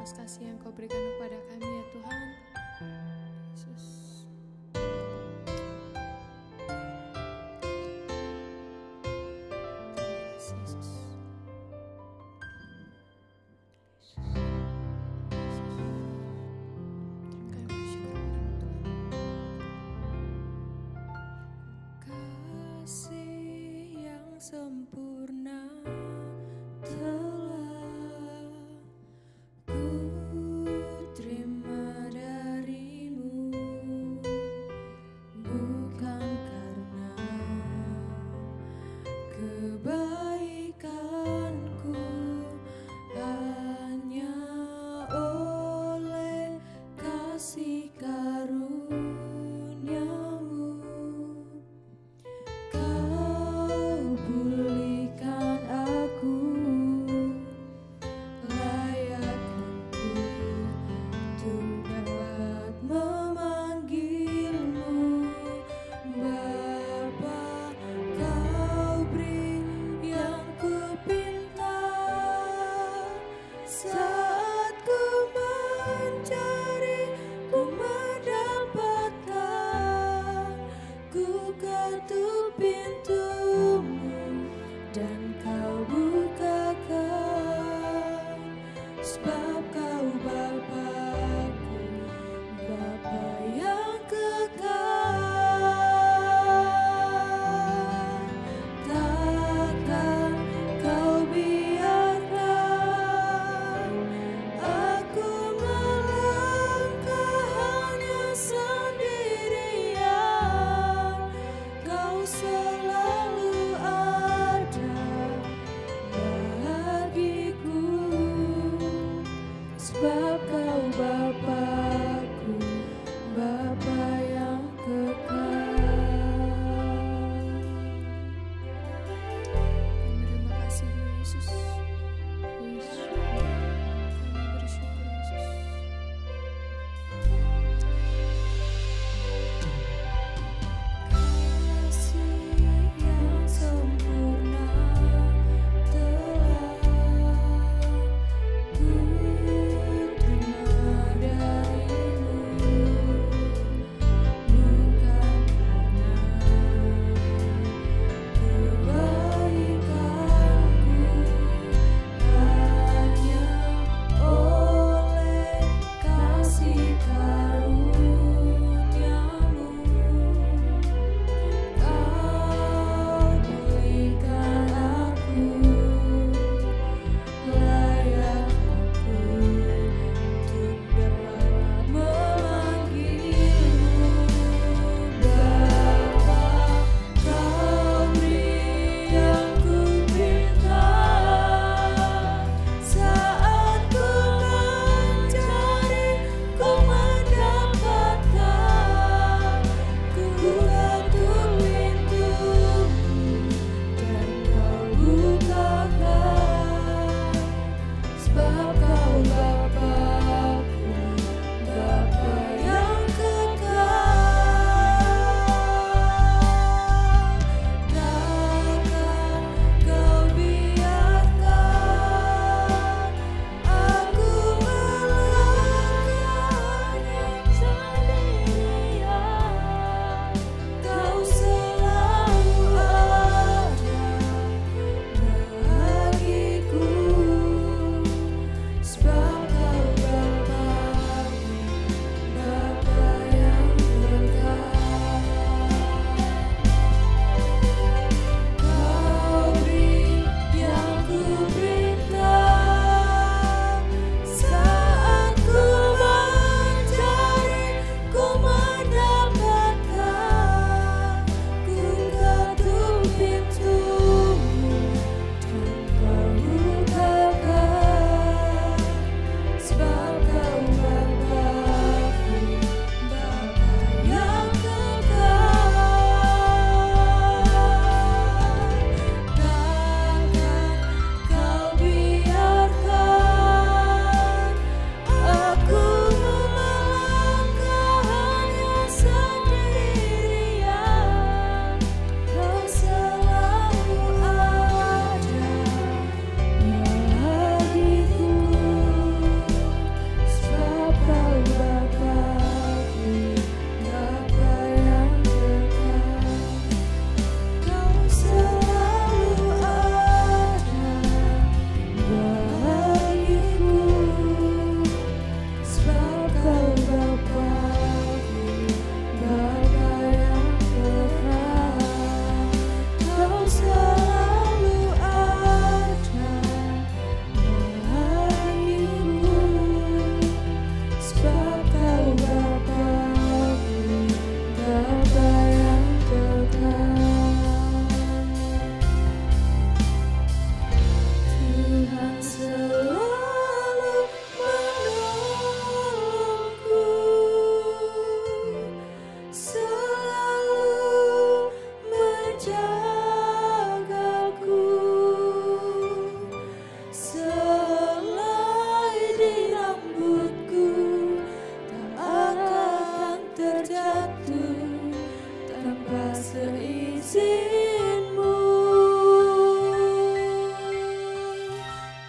atas kasih yang Kau berikan kepada kami ya Tuhan. Yesus. Sempurna telah ku terima darimu, bukan karena kebaikanku, hanya oleh kasih karuniamu. Kau pulih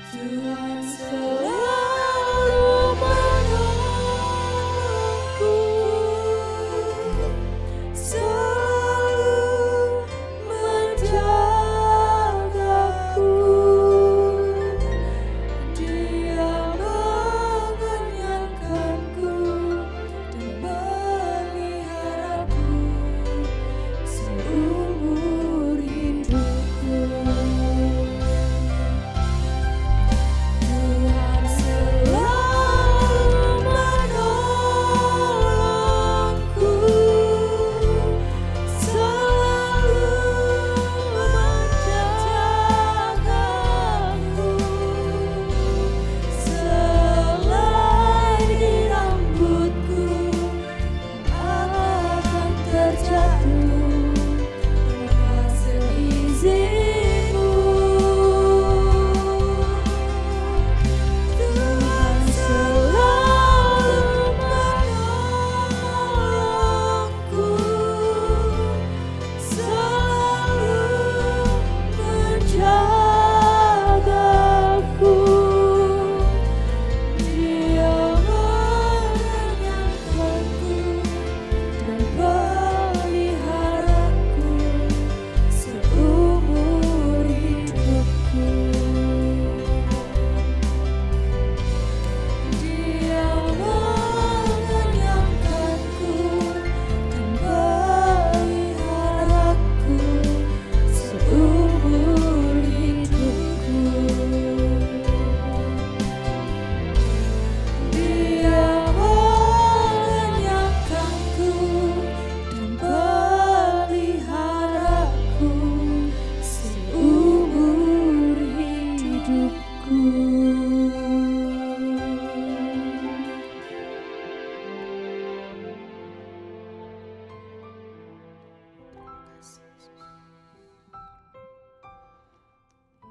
Tuhan selalu menolongku, selalu menjagaku. Dia mengenyangkanku dan meliharaku seumur hidupku. Tuhan selalu menolongku, selalu menjagaku. Selai di rambutku akan terjatuh tanpa seizinku. Tuhan selalu menolongku, selalu menjagaku. Dia mengenyangkanku dan peliharaku seumur hidupku. Dia mengenyangkanku dan peliharaku seumur hidupku. Dia mengenyangkanku dan peliharaku seumur hidupku.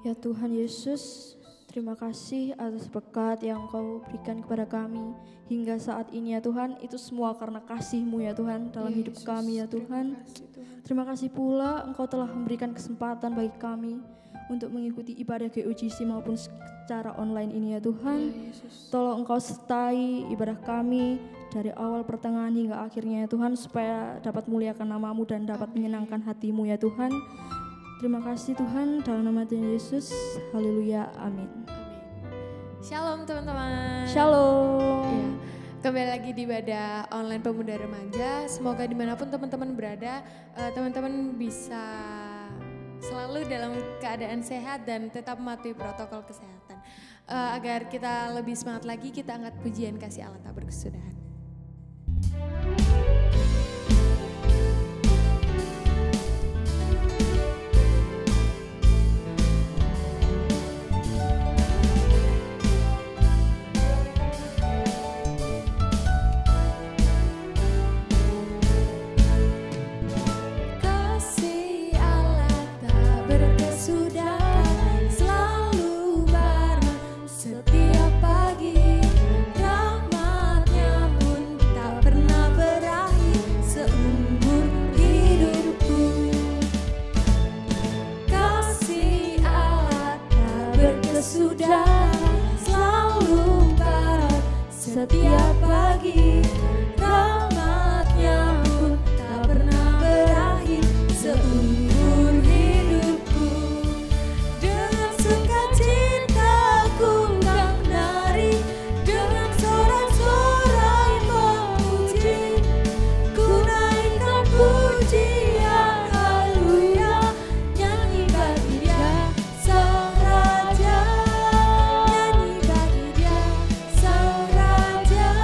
Ya Tuhan Yesus, terima kasih atas berkat yang Engkau berikan kepada kami hingga saat ini ya Tuhan. Itu semua karena kasih-Mu ya Tuhan dalam Ya, hidup Yesus, kami ya Tuhan. Terima kasih, Tuhan. Terima kasih pula Engkau telah memberikan kesempatan bagi kami untuk mengikuti ibadah GUGC maupun secara online ini ya Tuhan. Ya, Yesus. Tolong Engkau sertai ibadah kami dari awal pertengahan hingga akhirnya ya Tuhan, supaya dapat muliakan nama-Mu dan dapat menyenangkan hati-Mu ya Tuhan. Terima kasih Tuhan, dalam nama Tuhan Yesus, haleluya, amin. Amin. Shalom teman-teman. Shalom. Iya. Kembali lagi di ibadah online pemuda remaja. Semoga dimanapun teman-teman berada, teman-teman bisa selalu dalam keadaan sehat dan tetap mematuhi protokol kesehatan. Agar kita lebih semangat lagi, kita angkat pujian kasih Allah tak berkesudahan. Kasih Allah tak berkesudahan, selalu baru setiap pagi. Rahmat-Nya pun tak pernah berakhir seumur hidupku. Kasih Allah tak berkesudahan, selalu baru setiap pagi. Rahmat-Nya pun tak pernah berakhir seumur hidupku. Dengan sukacita ku kan menari, dengan sorak-sorai memuji, ku naikkan pujian haleluya, nyanyi bagi Dia Sang Raja, nyanyi bagi Dia Sang Raja.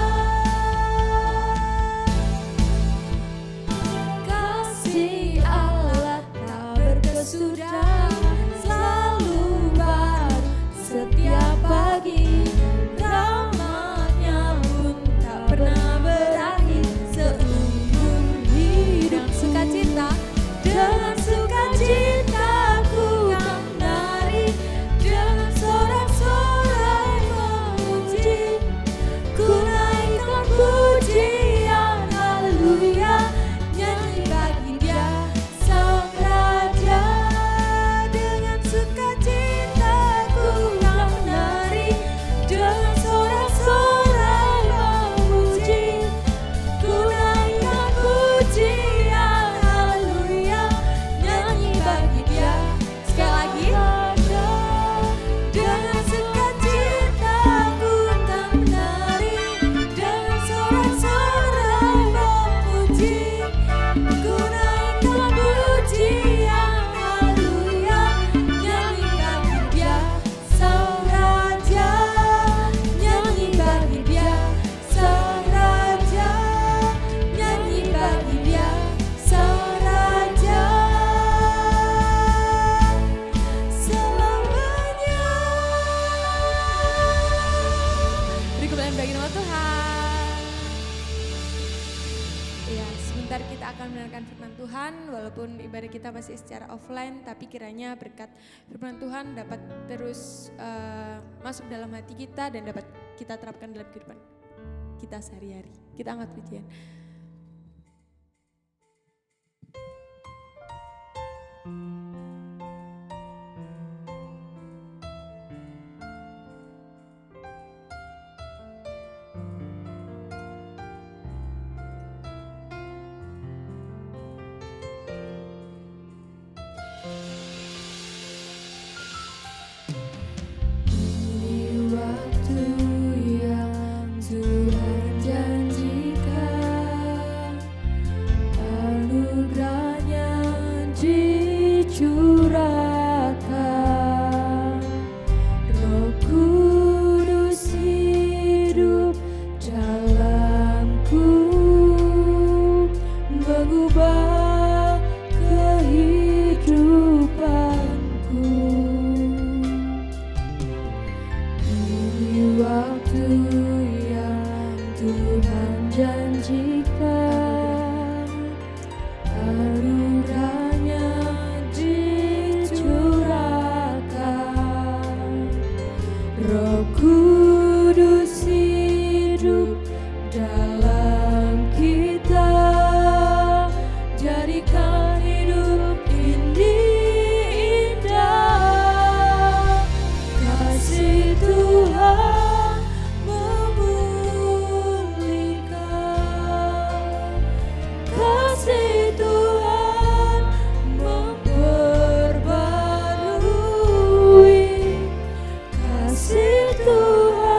sebentar kita akan mendengarkan firman Tuhan, walaupun ibadah kita masih secara offline, tapi kiranya berkat firman Tuhan dapat terus masuk dalam hati kita dan dapat kita terapkan dalam kehidupan kita sehari-hari. Kita angkat pujian. Tuhan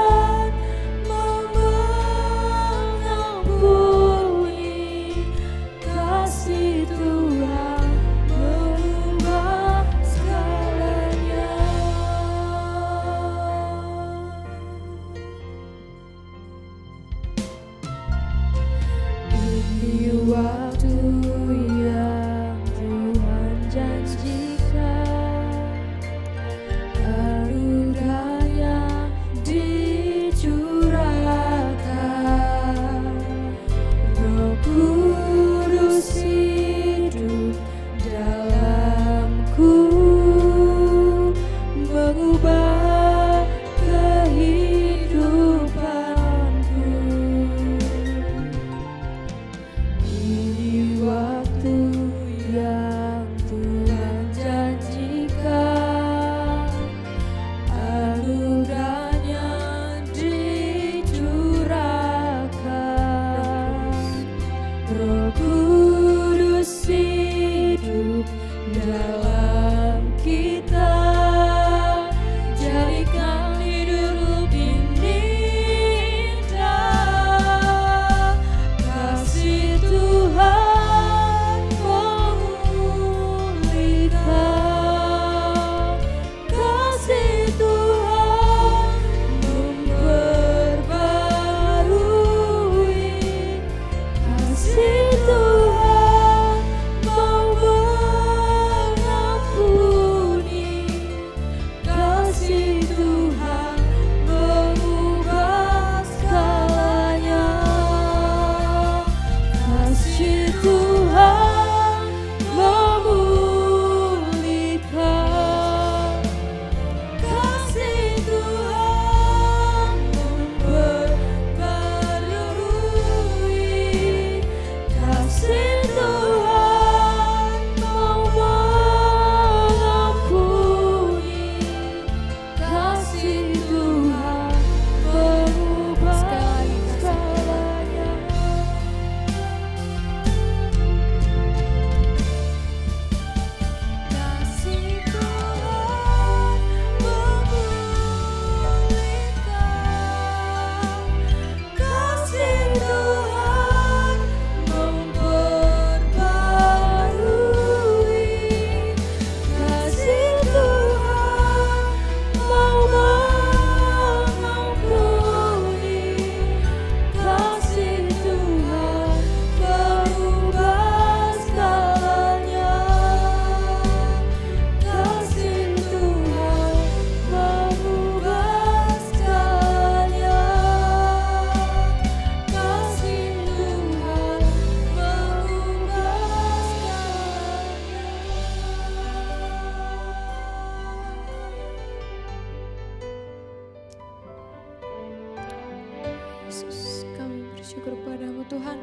Yesus, kami bersyukur padamu Tuhan.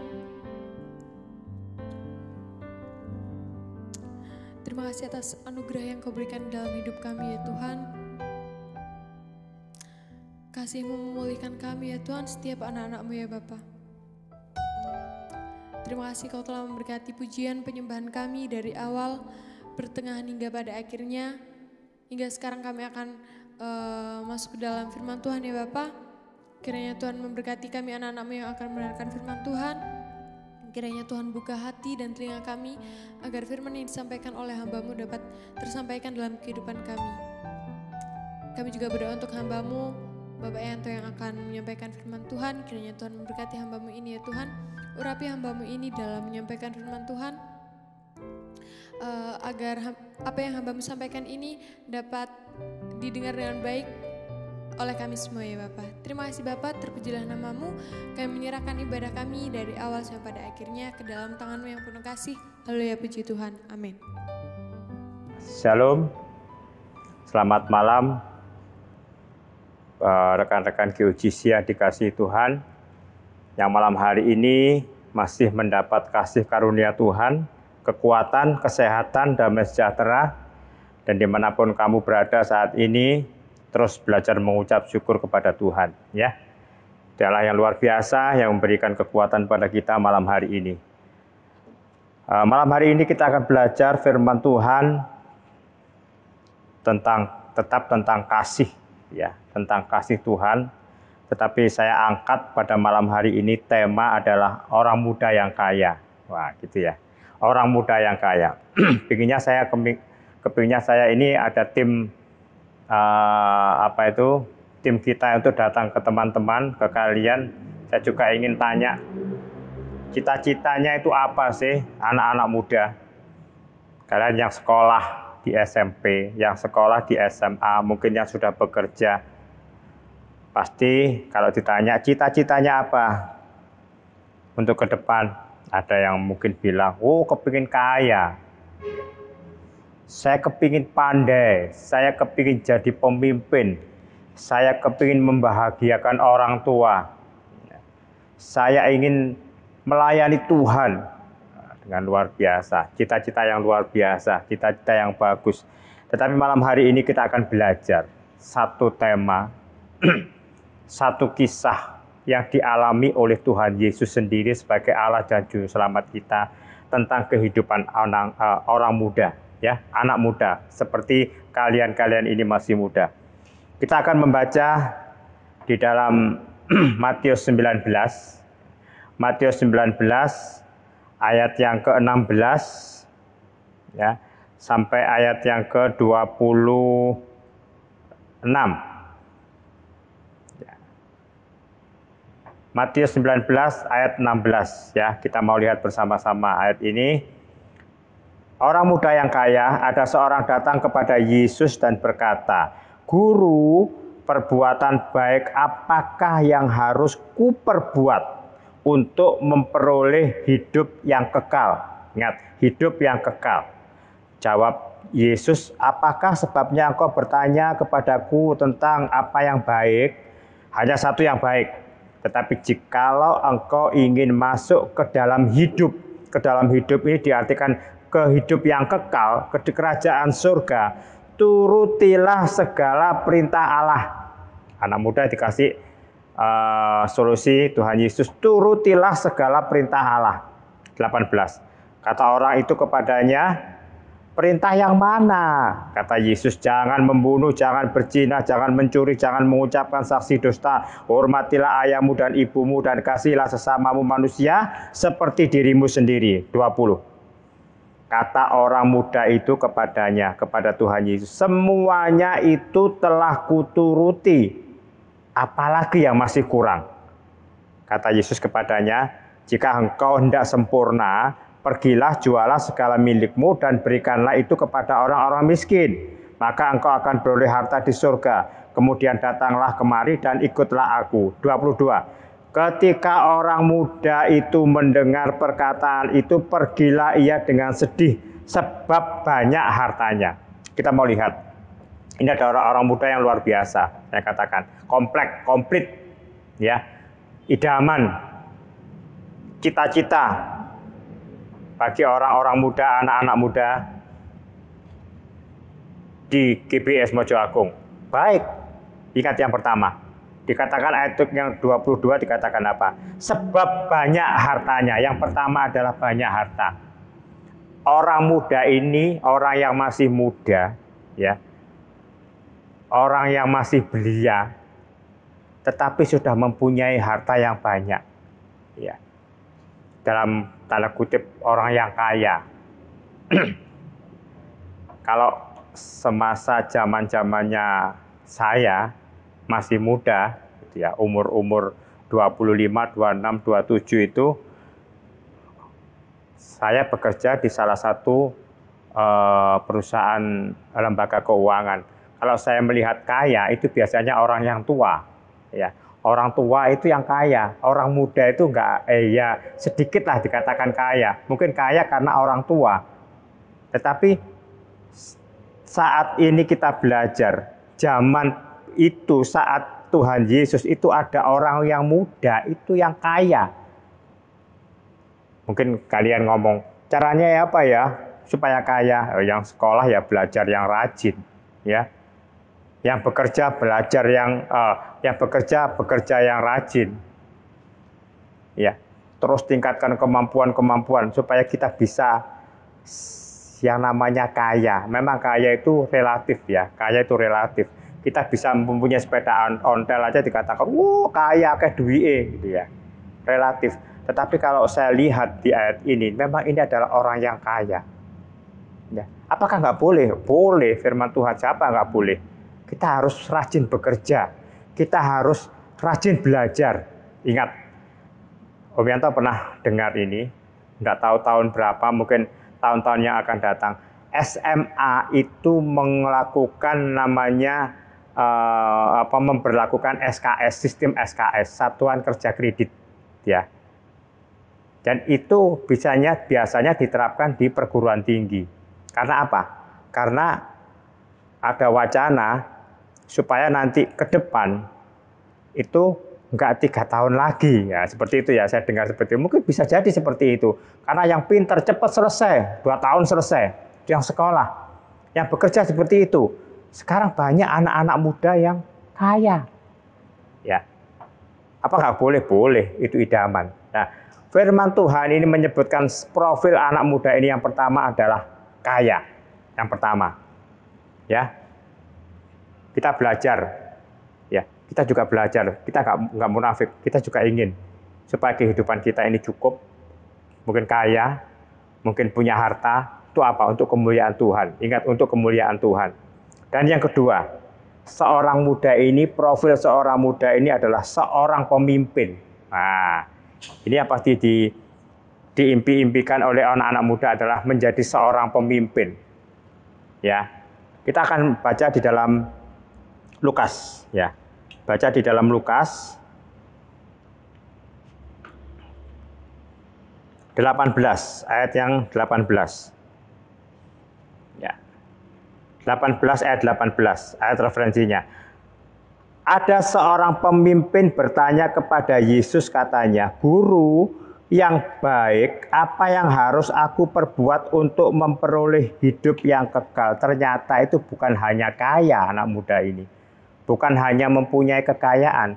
Terima kasih atas anugerah yang Kau berikan dalam hidup kami ya Tuhan. Kasih-Mu memulihkan kami ya Tuhan, setiap anak-anak-Mu ya Bapa. Terima kasih Kau telah memberkati pujian penyembahan kami dari awal, pertengahan hingga pada akhirnya. Hingga sekarang kami akan masuk ke dalam firman Tuhan ya Bapa. Kiranya Tuhan memberkati kami anak-anak-Mu yang akan mendengarkan firman Tuhan. Kiranya Tuhan buka hati dan telinga kami agar firman yang disampaikan oleh hamba-Mu dapat tersampaikan dalam kehidupan kami. Kami juga berdoa untuk hamba-Mu, Bapak Yanto yang akan menyampaikan firman Tuhan. Kiranya Tuhan memberkati hamba-Mu ini ya Tuhan. Urapi hamba-Mu ini dalam menyampaikan firman Tuhan. Agar apa yang hamba-Mu sampaikan ini dapat didengar dengan baik oleh kami semua ya Bapak. Terima kasih Bapak, terpujilah nama-Mu. Kami menyerahkan ibadah kami dari awal sampai pada akhirnya ke dalam tangan-Mu yang penuh kasih. Haleluya, puji Tuhan. Amin. Shalom, selamat malam rekan-rekan GOGC yang dikasihi Tuhan, yang malam hari ini masih mendapat kasih karunia Tuhan, kekuatan, kesehatan, damai sejahtera, dan dimanapun kamu berada saat ini, terus belajar mengucap syukur kepada Tuhan, ya. Dialah yang luar biasa yang memberikan kekuatan pada kita malam hari ini. Malam hari ini kita akan belajar firman Tuhan tetap tentang kasih, ya, tentang kasih Tuhan. Tetapi saya angkat pada malam hari ini tema adalah orang muda yang kaya. Wah, gitu ya. Orang muda yang kaya. Kepinginnya saya ini ada tim tim kita untuk datang ke teman-teman, ke kalian. Saya juga ingin tanya, cita-citanya itu apa sih anak-anak muda? Kalian yang sekolah di SMP, yang sekolah di SMA, mungkin yang sudah bekerja. Pasti kalau ditanya cita-citanya apa untuk ke depan, ada yang mungkin bilang, oh kepingin kaya. Saya kepingin pandai, saya kepingin jadi pemimpin, saya kepingin membahagiakan orang tua, saya ingin melayani Tuhan. Dengan luar biasa, cita-cita yang luar biasa, cita-cita yang bagus. Tetapi malam hari ini kita akan belajar satu tema, satu kisah yang dialami oleh Tuhan Yesus sendiri sebagai Allah dan Juru Selamat kita tentang kehidupan orang muda. Ya, anak muda, seperti kalian ini masih muda. Kita akan membaca di dalam Matius 19. Matius 19 ayat yang ke-16 ya, sampai ayat yang ke-26. Ya. Matius 19 ayat 16 ya, kita mau lihat bersama-sama ayat ini. Orang muda yang kaya, ada seorang datang kepada Yesus dan berkata, "Guru, perbuatan baik apakah yang harus kuperbuat untuk memperoleh hidup yang kekal?" Ingat, hidup yang kekal. Jawab Yesus, "Apakah sebabnya engkau bertanya kepadaku tentang apa yang baik? Hanya satu yang baik. Tetapi jikalau engkau ingin masuk ke dalam hidup ini diartikan ke hidup yang kekal, ke kerajaan surga, turutilah segala perintah Allah." Anak muda dikasih solusi Tuhan Yesus, turutilah segala perintah Allah. 18. Kata orang itu kepadanya, "Perintah yang mana?" Kata Yesus, "Jangan membunuh, jangan berzina, jangan mencuri, jangan mengucapkan saksi dusta, hormatilah ayahmu dan ibumu, dan kasihilah sesamamu manusia seperti dirimu sendiri." 20. Kata orang muda itu kepadanya, kepada Tuhan Yesus, "Semuanya itu telah kuturuti, apalagi yang masih kurang?" Kata Yesus kepadanya, "Jika engkau hendak sempurna, pergilah jualah segala milikmu dan berikanlah itu kepada orang-orang miskin. Maka engkau akan beroleh harta di surga. Kemudian datanglah kemari dan ikutlah aku." 22. Ketika orang muda itu mendengar perkataan itu, pergilah ia dengan sedih sebab banyak hartanya. Kita mau lihat. Ini ada orang-orang muda yang luar biasa, saya katakan. Komplit. Ya. idaman, cita-cita bagi orang-orang muda, anak-anak muda di GBS Mojo Agung. Baik, ingat yang pertama. Dikatakan ayat yang 22 dikatakan apa? Sebab banyak hartanya. Yang pertama adalah banyak harta. Orang muda ini, orang yang masih muda, ya, orang yang masih belia, tetapi sudah mempunyai harta yang banyak, ya. Dalam tanda kutip orang yang kaya. Kalau semasa zaman-zamannya saya masih muda, gitu ya, umur 25, 26, 27 itu saya bekerja di salah satu perusahaan lembaga keuangan. Kalau saya melihat kaya itu biasanya orang yang tua, ya. Orang tua itu yang kaya, orang muda itu enggak, ya sedikit lah dikatakan kaya. Mungkin kaya karena orang tua. Tetapi saat ini kita belajar, zaman itu saat Tuhan Yesus itu ada orang yang muda itu yang kaya. Mungkin kalian ngomong, caranya ya apa ya supaya kaya? Yang sekolah ya belajar yang rajin, ya. Yang bekerja belajar yang bekerja yang rajin, ya. Terus tingkatkan kemampuan supaya kita bisa yang namanya kaya. Memang kaya itu relatif, ya. Kaya itu relatif. Kita bisa mempunyai sepeda ontel aja dikatakan, wow kaya kayak duit, gitu ya. Relatif. Tetapi kalau saya lihat di ayat ini, memang ini adalah orang yang kaya. Ya. Apakah nggak boleh? Boleh. Firman Tuhan, siapa nggak boleh? Kita harus rajin bekerja. Kita harus rajin belajar. Ingat, Om Yanto pernah dengar ini, nggak tahu tahun berapa, mungkin tahun-tahun yang akan datang. SMA itu melakukan namanya memberlakukan SKS, sistem SKS, Satuan Kerja Kredit, ya. Dan itu biasanya diterapkan di perguruan tinggi. Karena apa? Karena ada wacana supaya nanti ke depan itu enggak 3 tahun lagi, ya seperti itu ya, saya dengar seperti itu. Mungkin bisa jadi seperti itu, karena yang pintar cepat selesai, 2 tahun selesai, yang sekolah, yang bekerja seperti itu. Sekarang banyak anak-anak muda yang kaya, ya. Apa nggak boleh? Boleh, itu idaman. Nah, firman Tuhan ini menyebutkan profil anak muda ini yang pertama adalah kaya, yang pertama, ya. Kita belajar, ya. Kita juga belajar. Kita nggak munafik. Kita juga ingin supaya kehidupan kita ini cukup, mungkin kaya, mungkin punya harta. Itu apa? Untuk kemuliaan Tuhan. Ingat, untuk kemuliaan Tuhan. Dan yang kedua, seorang muda ini, profil seorang muda ini adalah seorang pemimpin. Nah, ini yang pasti diimpi-impikan oleh anak-anak muda adalah menjadi seorang pemimpin. Ya, kita akan baca di dalam Lukas, ya. Baca di dalam Lukas 18, ayat yang 18. Ya. 18 ayat 18, ayat referensinya. Ada seorang pemimpin bertanya kepada Yesus, katanya, "Guru yang baik, apa yang harus aku perbuat untuk memperoleh hidup yang kekal?" Ternyata itu bukan hanya kaya anak muda ini. Bukan hanya mempunyai kekayaan,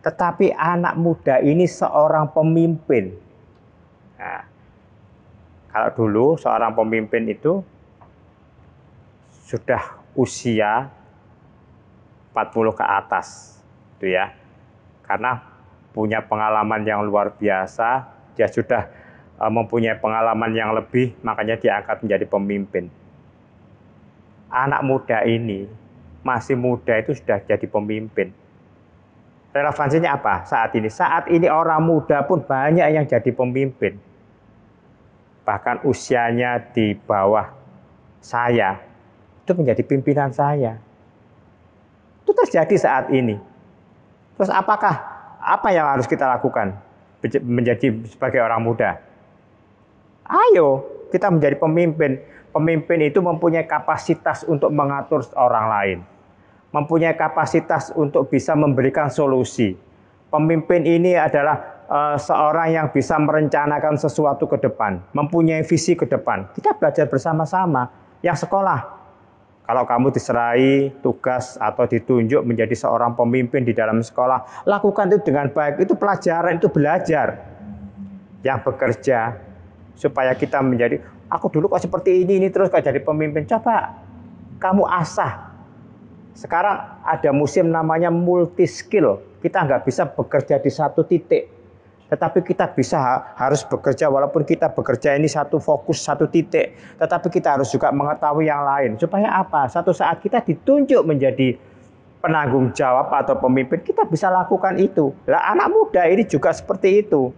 tetapi anak muda ini seorang pemimpin. Nah, kalau dulu seorang pemimpin itu sudah usia 40 ke atas, itu ya. Karena punya pengalaman yang luar biasa, dia sudah mempunyai pengalaman yang lebih, makanya diangkat menjadi pemimpin. Anak muda ini masih muda itu sudah jadi pemimpin. Relevansinya apa saat ini? Saat ini orang muda pun banyak yang jadi pemimpin. Bahkan usianya di bawah saya, itu menjadi pimpinan saya. Itu terjadi saat ini. Terus apa yang harus kita lakukan menjadi sebagai orang muda? Ayo kita menjadi pemimpin. Pemimpin itu mempunyai kapasitas untuk mengatur orang lain. Mempunyai kapasitas untuk bisa memberikan solusi. Pemimpin ini adalah seorang yang bisa merencanakan sesuatu ke depan, mempunyai visi ke depan. Kita belajar bersama-sama. Yang sekolah, kalau kamu diserai tugas atau ditunjuk menjadi seorang pemimpin di dalam sekolah, lakukan itu dengan baik. Itu pelajaran, itu belajar. Yang bekerja, supaya kita menjadi, aku dulu kok seperti ini terus kok jadi pemimpin. Coba kamu asah. Sekarang ada musim namanya multi skill. Kita nggak bisa bekerja di satu titik. Tetapi kita harus bekerja, walaupun kita bekerja ini satu fokus, satu titik. Tetapi kita harus juga mengetahui yang lain. Supaya apa? Satu saat kita ditunjuk menjadi penanggung jawab atau pemimpin, kita bisa lakukan itu. Lah, anak muda ini juga seperti itu.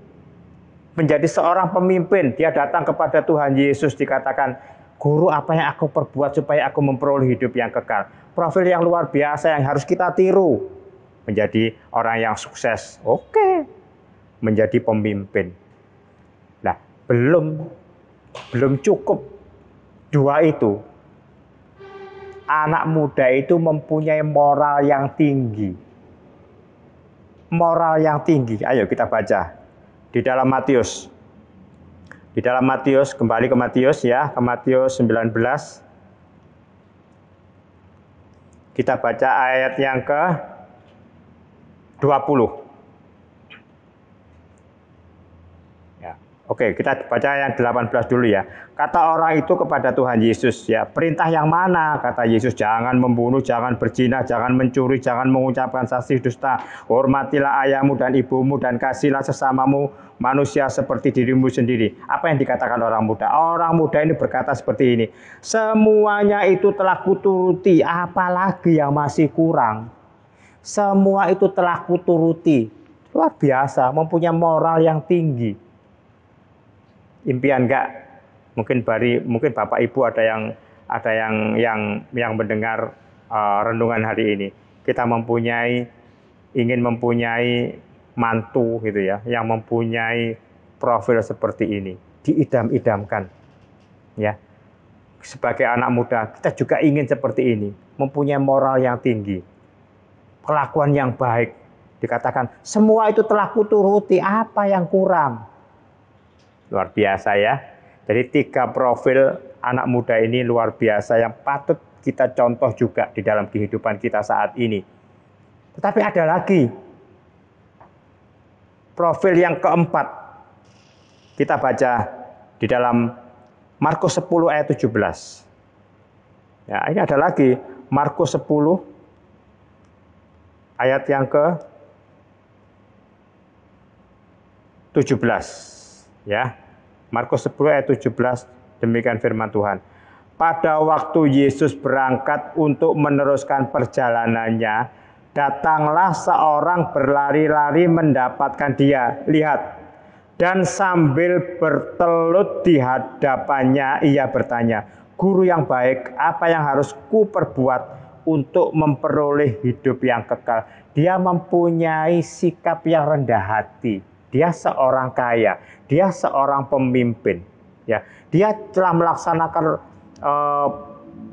Menjadi seorang pemimpin, dia datang kepada Tuhan Yesus, dikatakan, Guru, apa yang aku perbuat supaya aku memperoleh hidup yang kekal? Profil yang luar biasa yang harus kita tiru. Menjadi orang yang sukses. Oke. Menjadi pemimpin. Nah, belum cukup dua itu. Anak muda itu mempunyai moral yang tinggi. Moral yang tinggi. Ayo kita baca. Di dalam Matius. Di dalam Matius, kembali ke Matius ya, ke Matius 19. Kita baca ayat yang ke 20. Ya, oke, kita baca yang 18 dulu ya. Kata orang itu kepada Tuhan Yesus, ya, perintah yang mana? Kata Yesus, jangan membunuh, jangan berzina, jangan mencuri, jangan mengucapkan saksi dusta. Hormatilah ayahmu dan ibumu dan kasihlah sesamamu manusia seperti dirimu sendiri. Apa yang dikatakan orang muda? Orang muda ini berkata seperti ini, semuanya itu telah kuturuti, apalagi yang masih kurang? Semua itu telah kuturuti. Luar biasa, mempunyai moral yang tinggi. Impian enggak? Mungkin Bapak Ibu ada yang mendengar renungan hari ini. Kita ingin mempunyai mantu gitu ya, yang mempunyai profil seperti ini, diidam-idamkan. Ya. Sebagai anak muda, kita juga ingin seperti ini, mempunyai moral yang tinggi. Kelakuan yang baik. Dikatakan, semua itu telah kuturuti, apa yang kurang? Luar biasa ya. Jadi 3 profil anak muda ini luar biasa yang patut kita contoh juga di dalam kehidupan kita saat ini. Tetapi ada lagi. Profil yang keempat. Kita baca di dalam Markus 10 ayat 17. Ya, ini ada lagi. Markus 10 ayat yang ke-17 ya. Markus 10 ayat 17, demikian firman Tuhan. Pada waktu Yesus berangkat untuk meneruskan perjalanannya, datanglah seorang berlari-lari mendapatkan dia. Lihat, dan sambil bertelut di hadapannya ia bertanya, Guru yang baik, apa yang harus ku perbuat untuk memperoleh hidup yang kekal? Dia mempunyai sikap yang rendah hati. Dia seorang kaya, dia seorang pemimpin. Ya, dia telah melaksanakan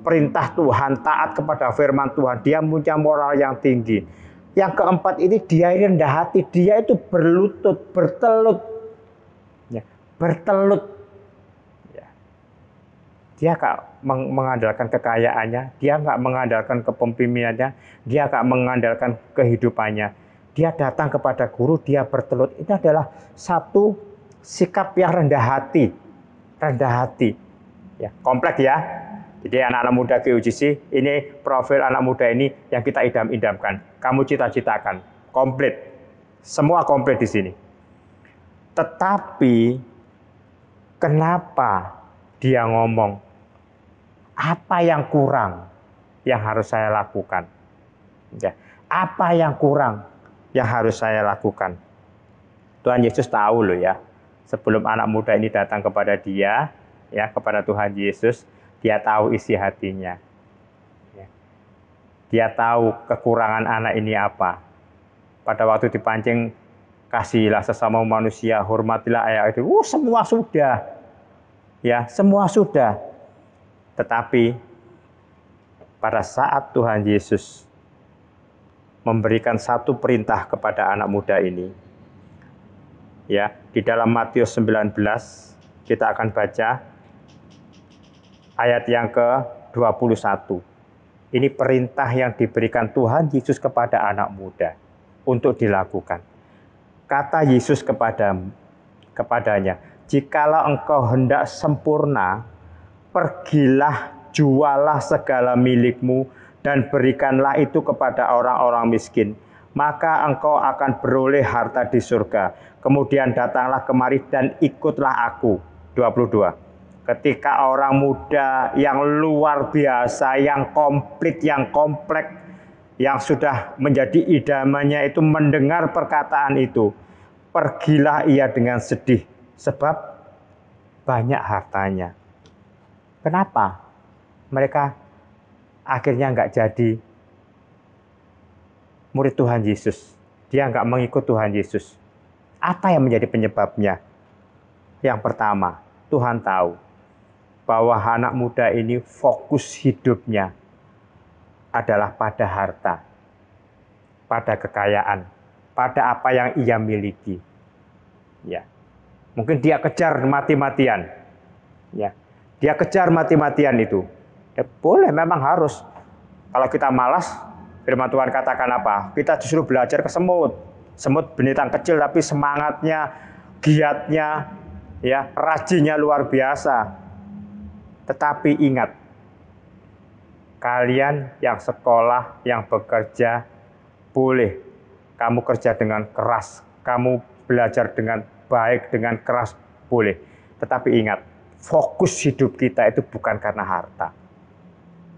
perintah Tuhan, taat kepada firman Tuhan. Dia punya moral yang tinggi. Yang keempat ini dia rendah hati. Dia itu berlutut, bertelut, ya, bertelut. Ya. Dia nggak mengandalkan kekayaannya, dia nggak mengandalkan kepemimpinannya, dia nggak mengandalkan kehidupannya. Dia datang kepada guru, dia bertelut. Ini adalah satu sikap yang rendah hati. Rendah hati. Ya, kompleks ya. Jadi anak-anak muda GUJC, ini profil anak muda ini yang kita idam-idamkan. Kamu cita-citakan. Komplit. Semua komplit di sini. Tetapi, kenapa dia ngomong, apa yang kurang yang harus saya lakukan? Ya, apa yang kurang yang harus saya lakukan? Tuhan Yesus tahu loh ya, sebelum anak muda ini datang kepada dia, ya, kepada Tuhan Yesus, dia tahu isi hatinya. Ya. Dia tahu kekurangan anak ini apa. Pada waktu dipancing, kasihilah sesama manusia, hormatilah ayah itu. Semua sudah. Ya, semua sudah. Tetapi pada saat Tuhan Yesus memberikan satu perintah kepada anak muda ini. Ya, di dalam Matius 19 kita akan baca ayat yang ke-21. Ini perintah yang diberikan Tuhan Yesus kepada anak muda untuk dilakukan. Kata Yesus kepadanya, "Jikalau engkau hendak sempurna, pergilah, jualah segala milikmu dan berikanlah itu kepada orang-orang miskin. Maka engkau akan beroleh harta di surga. Kemudian datanglah kemari dan ikutlah aku." 22. Ketika orang muda yang luar biasa, yang komplit, yang kompleks, yang sudah menjadi idamannya itu mendengar perkataan itu, pergilah ia dengan sedih, sebab banyak hartanya. Kenapa? Mereka akhirnya nggak jadi murid Tuhan Yesus. Dia nggak mengikut Tuhan Yesus. Apa yang menjadi penyebabnya? Yang pertama, Tuhan tahu bahwa anak muda ini fokus hidupnya adalah pada harta, pada kekayaan, pada apa yang ia miliki. Ya, mungkin dia kejar mati-matian. Ya, dia kejar mati-matian itu. Ya, boleh, memang harus. Kalau kita malas, firman Tuhan katakan apa? Kita disuruh belajar ke semut. Semut binatang kecil tapi semangatnya, giatnya, ya, rajinnya luar biasa. Tetapi ingat, kalian yang sekolah, yang bekerja, boleh kamu kerja dengan keras, kamu belajar dengan baik, dengan keras, boleh. Tetapi ingat, fokus hidup kita itu bukan karena harta.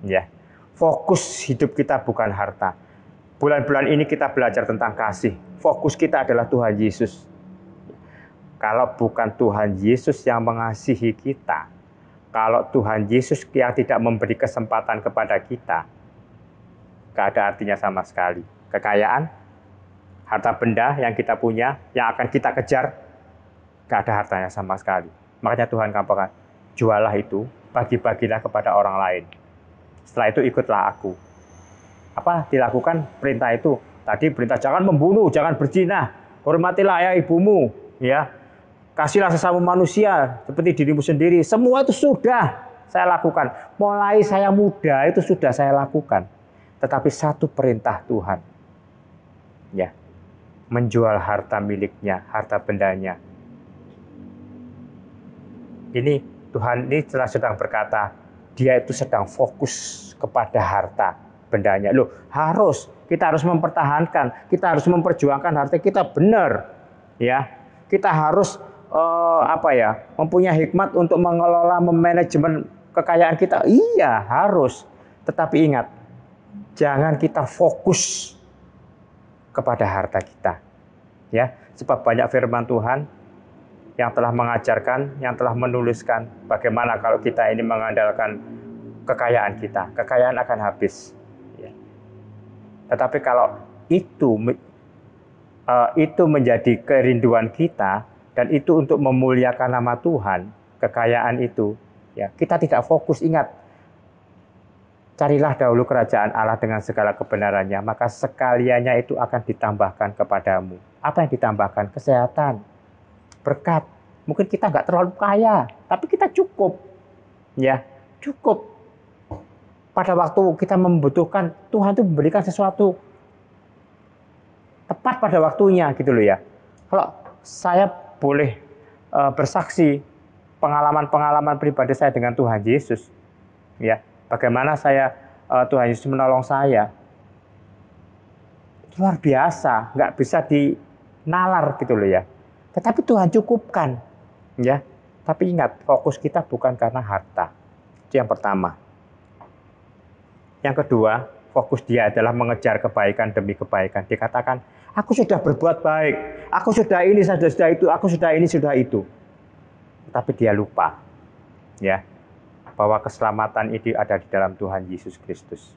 Ya, fokus hidup kita bukan harta. Bulan-bulan ini kita belajar tentang kasih. Fokus kita adalah Tuhan Yesus. Kalau bukan Tuhan Yesus yang mengasihi kita, kalau Tuhan Yesus yang tidak memberi kesempatan kepada kita, gak ada artinya sama sekali. Kekayaan, harta benda yang kita punya, yang akan kita kejar, gak ada hartanya sama sekali. Makanya Tuhan katakan, jualah itu, bagi-bagilah kepada orang lain. Setelah itu ikutlah aku. Apa dilakukan perintah itu? Tadi perintah jangan membunuh, jangan berzina, hormatilah ayah ibumu, ya. Kasihlah sesama manusia seperti dirimu sendiri. Semua itu sudah saya lakukan. Mulai saya muda itu sudah saya lakukan. Tetapi satu perintah Tuhan, ya, menjual harta miliknya, harta bendanya. Ini Tuhan ini sedang berkata, dia itu sedang fokus kepada harta bendanya. Loh, kita harus mempertahankan, kita harus memperjuangkan harta kita benar, ya. Kita harus mempunyai hikmat untuk mengelola, memanajemen kekayaan kita. Iya, harus. Tetapi ingat, jangan kita fokus kepada harta kita, ya. Sebab banyak firman Tuhan yang telah mengajarkan, yang telah menuliskan bagaimana kalau kita ini mengandalkan kekayaan kita, kekayaan akan habis. Ya. Tetapi kalau itu menjadi kerinduan kita dan itu untuk memuliakan nama Tuhan, kekayaan itu, ya, kita tidak fokus. Ingat, carilah dahulu kerajaan Allah dengan segala kebenarannya, maka sekaliannya itu akan ditambahkan kepadamu. Apa yang ditambahkan? Kesehatan, berkat. Mungkin kita nggak terlalu kaya, tapi kita cukup, ya, cukup. Pada waktu kita membutuhkan, Tuhan itu memberikan sesuatu tepat pada waktunya, gitu loh ya. Kalau saya boleh bersaksi pengalaman-pengalaman pribadi saya dengan Tuhan Yesus, ya, bagaimana Tuhan Yesus menolong saya, luar biasa, nggak bisa dinalar, gitu loh ya. Tetapi Tuhan cukupkan, ya. Tapi ingat, fokus kita bukan karena harta. Itu yang pertama. Yang kedua, fokus dia adalah mengejar kebaikan demi kebaikan. Dikatakan, aku sudah berbuat baik, aku sudah ini, sudah itu, aku sudah ini, sudah itu. Tapi dia lupa, ya, bahwa keselamatan itu ada di dalam Tuhan Yesus Kristus.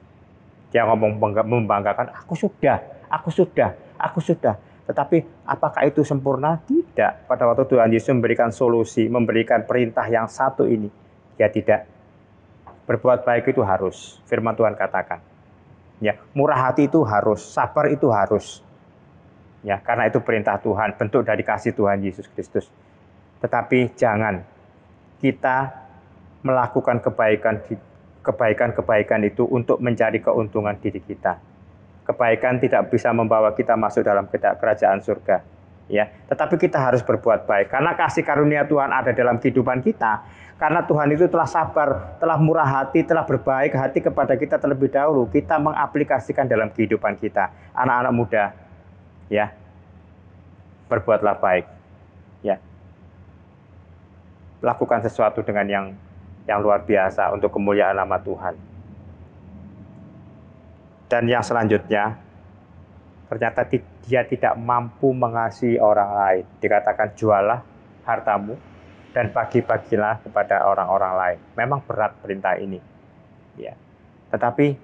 Dia ngomong membanggakan, aku sudah. Tetapi apakah itu sempurna? Tidak. Pada waktu Tuhan Yesus memberikan solusi, memberikan perintah yang satu ini, dia tidak. Berbuat baik itu harus. Firman Tuhan katakan, Ya, murah hati itu harus, sabar itu harus. Ya, karena itu perintah Tuhan, bentuk dari kasih Tuhan Yesus Kristus. Tetapi jangan kita melakukan kebaikan itu untuk mencari keuntungan diri kita. Kebaikan tidak bisa membawa kita masuk dalam kerajaan surga. Ya, tetapi kita harus berbuat baik karena kasih karunia Tuhan ada dalam kehidupan kita. Karena Tuhan itu telah sabar, telah murah hati, telah berbaik hati kepada kita terlebih dahulu. Kita mengaplikasikan dalam kehidupan kita. Anak-anak muda, ya, berbuatlah baik. Ya, lakukan sesuatu dengan yang luar biasa untuk kemuliaan nama Tuhan. Dan yang selanjutnya, ternyata dia tidak mampu mengasihi orang lain. Dikatakan jualah hartamu dan bagi-bagilah kepada orang-orang lain. Memang berat perintah ini. Ya. Tetapi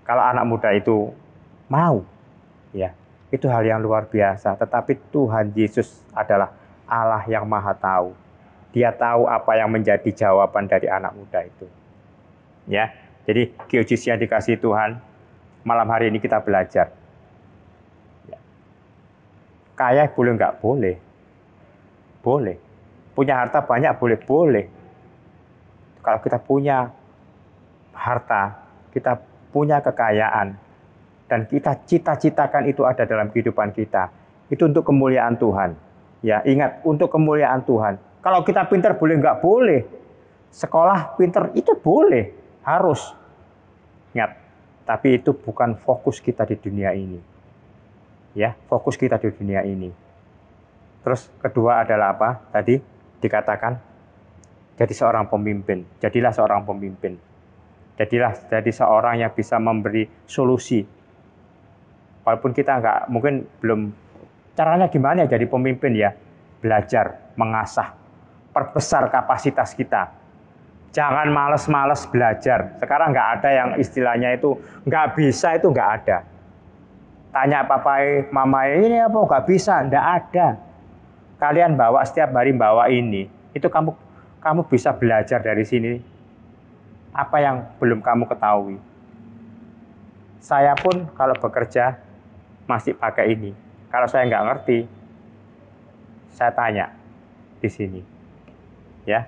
kalau anak muda itu mau, ya, itu hal yang luar biasa. Tetapi Tuhan Yesus adalah Allah yang Maha Tahu. Dia tahu apa yang menjadi jawaban dari anak muda itu. Ya, jadi geojis yang dikasih Tuhan, malam hari ini kita belajar. Ya. Kaya boleh nggak? Boleh. Boleh. Punya harta banyak boleh. Kalau kita punya harta, kita punya kekayaan, dan kita cita-citakan itu ada dalam kehidupan kita, itu untuk kemuliaan Tuhan. Ya, ingat, untuk kemuliaan Tuhan. Kalau kita pintar boleh nggak? Boleh. Sekolah pintar itu boleh, harus. Ingat, tapi itu bukan fokus kita di dunia ini. Ya, fokus kita di dunia ini. Terus kedua adalah apa? Tadi dikatakan jadi seorang pemimpin. Jadilah seorang pemimpin. Jadi seorang yang bisa memberi solusi. Walaupun kita mungkin belum, caranya gimana ya jadi pemimpin ya? Belajar, mengasah, perbesar kapasitas kita. Jangan males-males belajar. Sekarang nggak ada yang istilahnya itu nggak bisa, itu nggak ada. Tanya papai, mamai, ini apa nggak bisa? Nggak ada. Kalian bawa setiap hari bawa ini, itu kamu bisa belajar dari sini. Apa yang belum kamu ketahui? Saya pun kalau bekerja masih pakai ini. Kalau saya nggak ngerti, saya tanya di sini. Ya.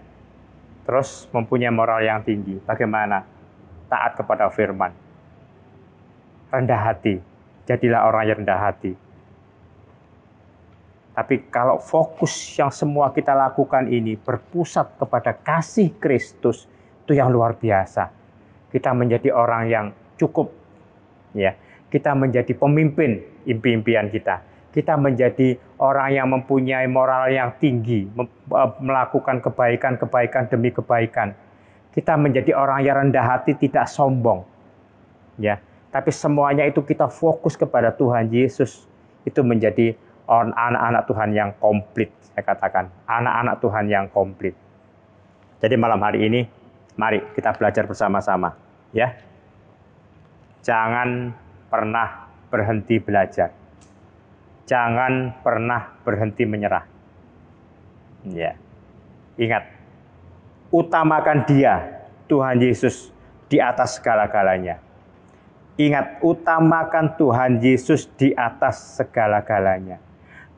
Terus mempunyai moral yang tinggi. Bagaimana? Taat kepada firman. Rendah hati. Jadilah orang yang rendah hati. Tapi kalau fokus yang semua kita lakukan ini berpusat kepada kasih Kristus, itu yang luar biasa. Kita menjadi orang yang cukup. Ya. Kita menjadi pemimpin impian kita. Kita menjadi orang yang mempunyai moral yang tinggi, melakukan kebaikan demi kebaikan. Kita menjadi orang yang rendah hati, tidak sombong. Ya, tapi semuanya itu kita fokus kepada Tuhan Yesus. Itu menjadi anak-anak Tuhan yang komplit, saya katakan. Anak-anak Tuhan yang komplit. Jadi malam hari ini, mari kita belajar bersama-sama. Ya, jangan pernah berhenti belajar. Jangan pernah berhenti menyerah. Ya. Ingat, utamakan Dia, Tuhan Yesus, di atas segala-galanya. Ingat, utamakan Tuhan Yesus di atas segala-galanya.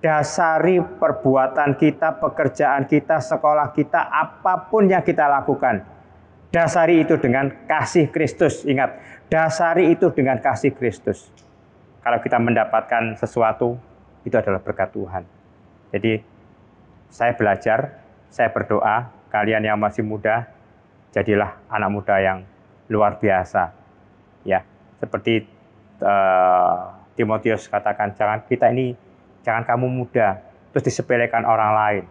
Dasari perbuatan kita, pekerjaan kita, sekolah kita, apapun yang kita lakukan. Dasari itu dengan kasih Kristus. Ingat, dasari itu dengan kasih Kristus. Kalau kita mendapatkan sesuatu, itu adalah berkat Tuhan. Jadi saya belajar, saya berdoa, kalian yang masih muda, jadilah anak muda yang luar biasa. Ya, seperti Timotius katakan, jangan kamu muda, terus disepelekan orang lain.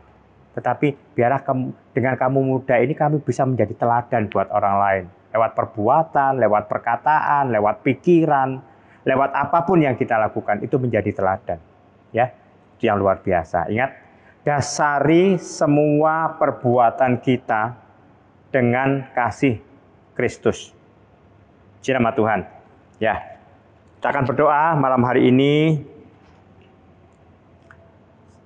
Tetapi biarlah dengan kamu muda ini kami bisa menjadi teladan buat orang lain. Lewat perbuatan, lewat perkataan, lewat pikiran, lewat apapun yang kita lakukan, itu menjadi teladan. Ya, itu yang luar biasa. Ingat, dasari semua perbuatan kita dengan kasih Kristus. Puji nama Tuhan. Ya, kita akan berdoa malam hari ini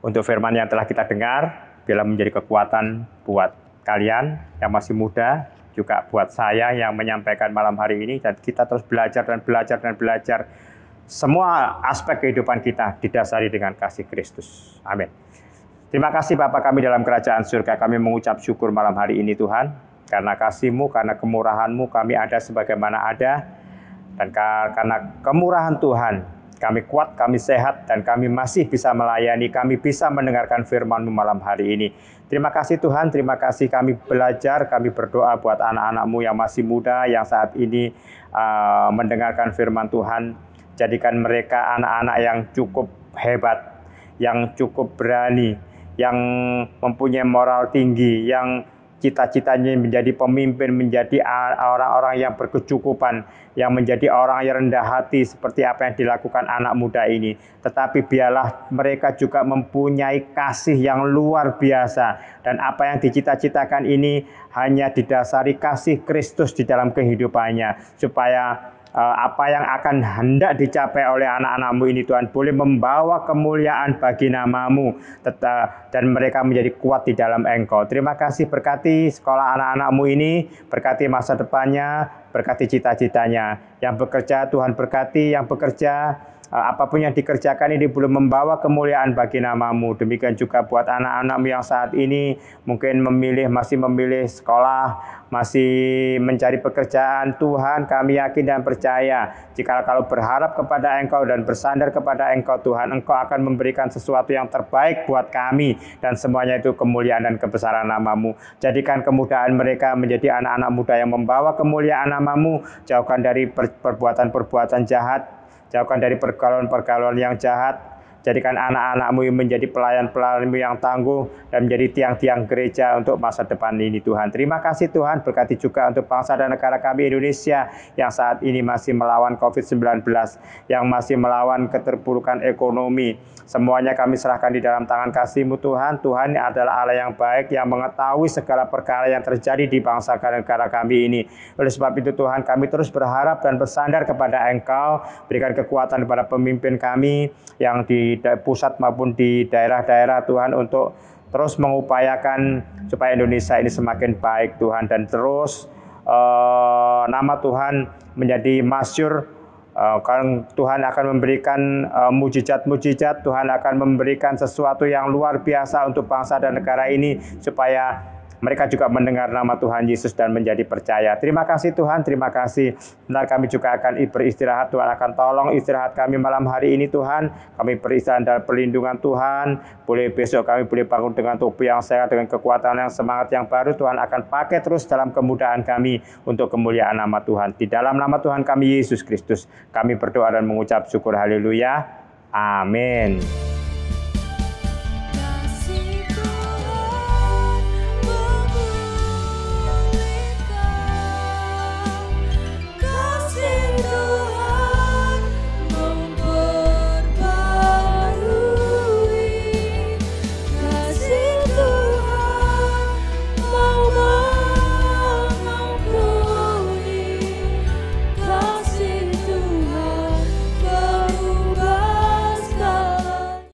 untuk firman yang telah kita dengar, biarlah menjadi kekuatan buat kalian yang masih muda, juga buat saya yang menyampaikan malam hari ini, dan kita terus belajar dan belajar dan belajar. Semua aspek kehidupan kita didasari dengan kasih Kristus. Amin. Terima kasih Bapa kami dalam kerajaan surga. Kami mengucap syukur malam hari ini Tuhan. Karena kasih-Mu, karena kemurahan-Mu kami ada sebagaimana ada. Dan karena kemurahan Tuhan kami kuat, kami sehat, dan kami masih bisa melayani. Kami bisa mendengarkan firman-Mu malam hari ini. Terima kasih Tuhan, terima kasih kami belajar. Kami berdoa buat anak-anak-Mu yang masih muda, yang saat ini mendengarkan firman Tuhan. Jadikan mereka anak-anak yang cukup hebat, yang cukup berani, yang mempunyai moral tinggi, yang cita-citanya menjadi pemimpin, menjadi orang-orang yang berkecukupan, yang menjadi orang yang rendah hati seperti apa yang dilakukan anak muda ini. Tetapi biarlah mereka juga mempunyai kasih yang luar biasa. Dan apa yang dicita-citakan ini hanya didasari kasih Kristus di dalam kehidupannya. Supaya apa yang akan hendak dicapai oleh anak-anak-Mu ini Tuhan boleh membawa kemuliaan bagi nama-Mu, dan mereka menjadi kuat di dalam Engkau. Terima kasih, berkati sekolah anak-anak-Mu ini, berkati masa depannya, berkati cita-citanya. Yang bekerja Tuhan berkati, yang bekerja apapun yang dikerjakan ini boleh membawa kemuliaan bagi nama-Mu. Demikian juga buat anak-anak-Mu yang saat ini mungkin masih memilih sekolah, masih mencari pekerjaan. Tuhan, kami yakin dan percaya kalau berharap kepada Engkau dan bersandar kepada Engkau Tuhan, Engkau akan memberikan sesuatu yang terbaik buat kami, dan semuanya itu kemuliaan dan kebesaran nama-Mu. Jadikan kemudahan mereka menjadi anak-anak muda yang membawa kemuliaan nama-Mu. Jauhkan dari perbuatan-perbuatan jahat, jauhkan dari pergaulan-pergaulan yang jahat. Jadikan anak-anak-Mu menjadi pelayan-pelayan-Mu yang tangguh dan menjadi tiang-tiang gereja untuk masa depan ini Tuhan. Terima kasih Tuhan, berkati juga untuk bangsa dan negara kami Indonesia yang saat ini masih melawan COVID-19, yang masih melawan keterpurukan ekonomi. Semuanya kami serahkan di dalam tangan kasih-Mu Tuhan. Tuhan adalah Allah yang baik, yang mengetahui segala perkara yang terjadi di bangsa dan negara kami ini. Oleh sebab itu Tuhan, kami terus berharap dan bersandar kepada Engkau. Berikan kekuatan kepada pemimpin kami yang di pusat maupun di daerah-daerah Tuhan, untuk terus mengupayakan supaya Indonesia ini semakin baik Tuhan, dan terus nama Tuhan menjadi masyhur. Karena Tuhan akan memberikan mujizat-mujizat, Tuhan akan memberikan sesuatu yang luar biasa untuk bangsa dan negara ini, supaya mereka juga mendengar nama Tuhan Yesus dan menjadi percaya. Terima kasih Tuhan, terima kasih. Benar kami juga akan beristirahat. Tuhan akan tolong istirahat kami malam hari ini Tuhan. Kami beristirahat dalam perlindungan Tuhan. Boleh besok kami boleh bangun dengan tubuh yang sehat, dengan kekuatan yang semangat yang baru. Tuhan akan pakai terus dalam kemudahan kami untuk kemuliaan nama Tuhan. Di dalam nama Tuhan kami Yesus Kristus, kami berdoa dan mengucap syukur. Haleluya. Amin.